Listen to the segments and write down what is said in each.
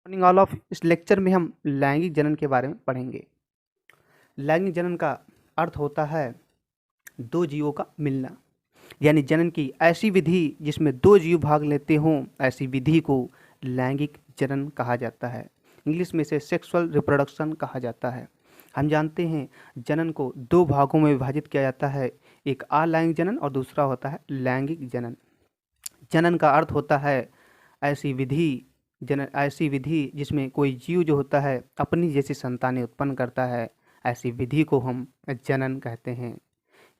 Morning all of इस lecture में हम लैंगिक जनन के बारे में पढ़ेंगे। लैंगिक जनन का अर्थ होता है दो जीवों का मिलना, यानी जनन की ऐसी विधि जिसमें दो जीव भाग लेते हों, ऐसी विधि को लैंगिक जनन कहा जाता है। इंग्लिश में इसे सेक्सुअल रिप्रोडक्शन कहा जाता है। हम जानते हैं जनन को दो भागों में विभाजित किया जाता है, एक अलैंगिक जनन और दूसरा होता है लैंगिक जनन। जनन का अर्थ होता है ऐसी विधि ऐसी विधि जिसमें कोई जीव जो होता है अपनी जैसी संतानें उत्पन्न करता है, ऐसी विधि को हम जनन कहते हैं।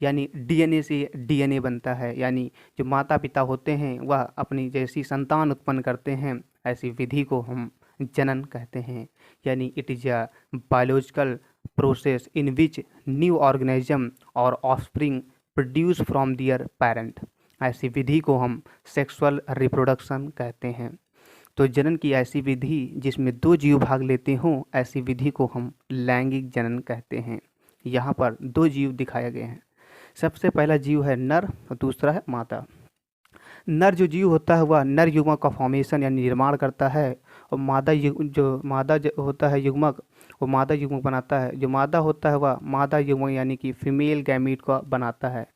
यानी डीएनए से डीएनए बनता है, यानी जो माता पिता होते हैं वह अपनी जैसी संतान उत्पन्न करते हैं, ऐसी विधि को हम जनन कहते हैं। यानी it is a biological process in which new organism और offspring produce from their parent. ऐसी विधि को हम सेक्सुअल रिप्रोडक्शन कहते हैं। तो जनन की ऐसी विधि जिसमें दो जीव भाग लेते हों, ऐसी विधि को हम लैंगिक जनन कहते हैं। यहाँ पर दो जीव दिखाए गए हैं। सबसे पहला जीव है नर और दूसरा है मादा। नर जो जीव होता है वह नर युग्मक का फॉर्मेशन यानी निर्माण करता है, और मादा होता है युग्मक, वो मादा युग्मक बनाता है। जो मादा होता है वह मादा युग्मक यानी कि फीमेल गैमीट को बनाता है।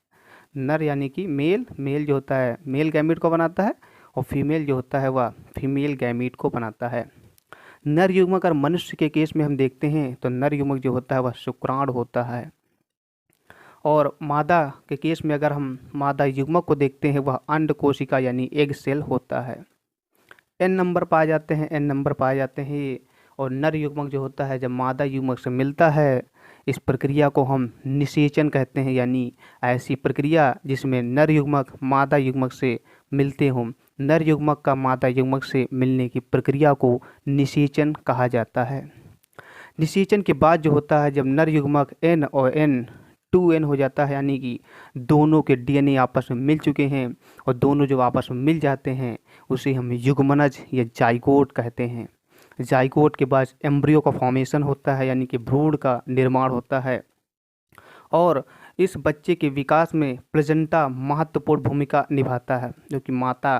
नर यानी कि मेल जो होता है मेल गैमीट को बनाता है, और फीमेल जो होता है वह फीमेल गैमीट को बनाता है। नर युग्मक अगर मनुष्य के केस में हम देखते हैं तो नर युग्मक जो होता है वह शुक्राणु होता है, और मादा के केस में अगर हम मादा युग्मक को देखते हैं वह अंड कोशिका यानी एग सेल होता है। एन नंबर पाए जाते हैं। और नर युग्मक जो होता है जब मादा युग्मक से मिलता है, इस प्रक्रिया को हम निषेचन कहते हैं। यानी ऐसी प्रक्रिया जिसमें नर युग्मक मादा युग्मक से मिलते हों, नर युग्मक का मादा युग्मक से मिलने की प्रक्रिया को निषेचन कहा जाता है। निषेचन के बाद जो होता है जब नर युग्मक एन और एन 2n हो जाता है, यानी कि दोनों के डीएनए आपस में मिल चुके हैं और दोनों जो आपस में मिल जाते हैं उसे हम युग्मनज या जाइगोट कहते हैं। जाइगोट के बाद एम्ब्रियो का फॉर्मेशन होता है, यानी कि भ्रूण का निर्माण होता है, और इस बच्चे के विकास में प्लेसेंटा महत्वपूर्ण भूमिका निभाता है, जो कि माता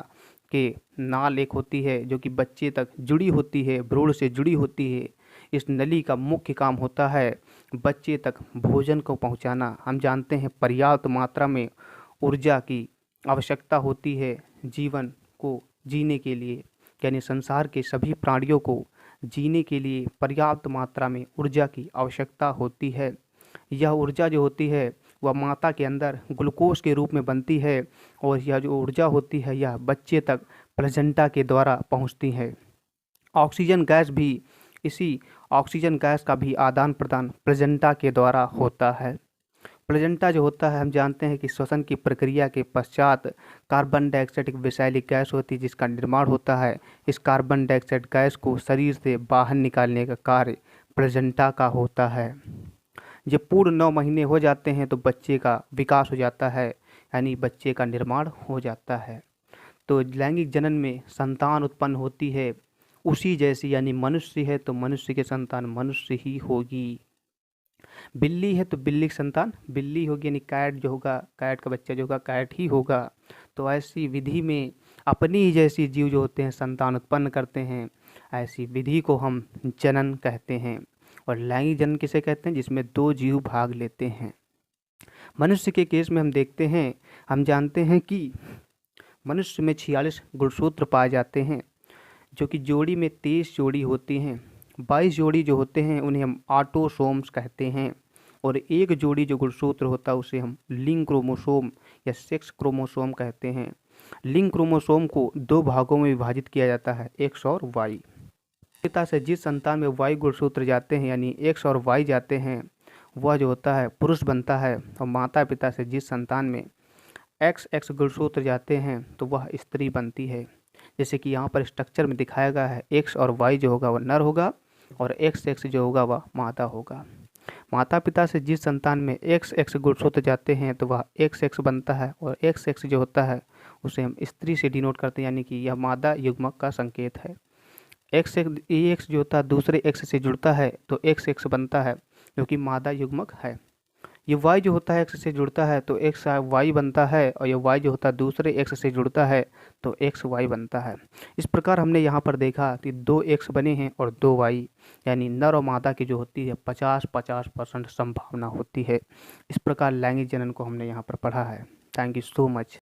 के नाल एक होती है जो कि बच्चे तक जुड़ी होती है, भ्रूण से जुड़ी होती है। इस नली का मुख्य काम होता है बच्चे तक भोजन को पहुंचाना। हम जानते हैं पर्याप्त मात्रा में ऊर्जा की आवश्यकता होती है जीवन को जीने के लिए, यानी संसार के सभी प्राणियों को जीने के लिए पर्याप्त मात्रा में ऊर्जा की आवश्यकता होती है। यह ऊर्जा जो होती है वह माता के अंदर ग्लूकोज के रूप में बनती है, और यह जो ऊर्जा होती है यह बच्चे तक प्लेसेंटा के द्वारा पहुंचती है। ऑक्सीजन गैस का भी आदान प्रदान प्लेसेंटा के द्वारा होता है। प्लेसेंटा जो होता है हम जानते हैं कि श्वसन की प्रक्रिया के पश्चात कार्बन डाइऑक्साइड एक विषैली गैस होती है जिसका निर्माण होता है। इस कार्बन डाइऑक्साइड गैस को शरीर से बाहर निकालने का कार्य प्लेसेंटा का होता है। जब पूर्ण 9 महीने हो जाते हैं तो बच्चे का विकास हो जाता है, यानी बच्चे का निर्माण हो जाता है। तो लैंगिक जनन में संतान उत्पन्न होती है उसी जैसी, यानी मनुष्य है तो मनुष्य की संतान मनुष्य ही होगी, बिल्ली है तो बिल्ली की संतान बिल्ली होगी, यानी कैट जो होगा कैट का बच्चा जो होगा कैट ही होगा। तो ऐसी विधि में अपनी ही जैसी जीव जो होते हैं संतान उत्पन्न करते हैं, ऐसी विधि को हम जनन कहते हैं। और लैंगिक जनन किसे कहते हैं? जिसमें दो जीव भाग लेते हैं। मनुष्य के केस में हम देखते हैं, हम जानते हैं कि मनुष्य में 46 गुणसूत्र पाए जाते हैं, जो कि जोड़ी में 23 जोड़ी होती हैं। 22 जोड़ी जो होते हैं उन्हें हम ऑटोसोम्स कहते हैं, और एक जोड़ी जो गुणसूत्र होता है उसे हम लिंग क्रोमोसोम या सेक्स क्रोमोसोम कहते हैं। लिंग क्रोमोसोम को दो भागों में विभाजित किया जाता है, एक्स और वाई। पिता से जिस संतान में वाई गुणसूत्र जाते हैं यानी एक्स और वाई जाते हैं वह जो होता है पुरुष बनता है, और माता पिता से जिस संतान में एक्स एक्स गुणसूत्र जाते हैं तो वह स्त्री बनती है। जैसे कि यहाँ पर स्ट्रक्चर में दिखाया गया है, एक्स और वाई जो होगा वह नर होगा और एक्स एक्स जो होगा वह मादा होगा। माता पिता से जिस संतान में एक्स एक्स गुणसूत्र जाते हैं तो वह एक्स एक्स बनता है, और एक्स एक्स जो होता है उसे हम स्त्री से डिनोट करते हैं, यानी कि यह मादा युग्मक का संकेत है। एक्स जो होता है दूसरे एक्स से जुड़ता है तो एक्स एक्स बनता है, जो कि मादा युग्मक है। ये वाई जो होता है एक्स से जुड़ता है तो एक्स वाई बनता है, और ये वाई जो होता है दूसरे एक्स से जुड़ता है तो एक्स वाई बनता है। इस प्रकार हमने यहाँ पर देखा कि 2 एक्स बने हैं और 2 वाई, यानी नर और मादा की जो होती है 50-50% संभावना होती है। इस प्रकार लैंगिक जनन को हमने यहाँ पर पढ़ा है। Thank you so much.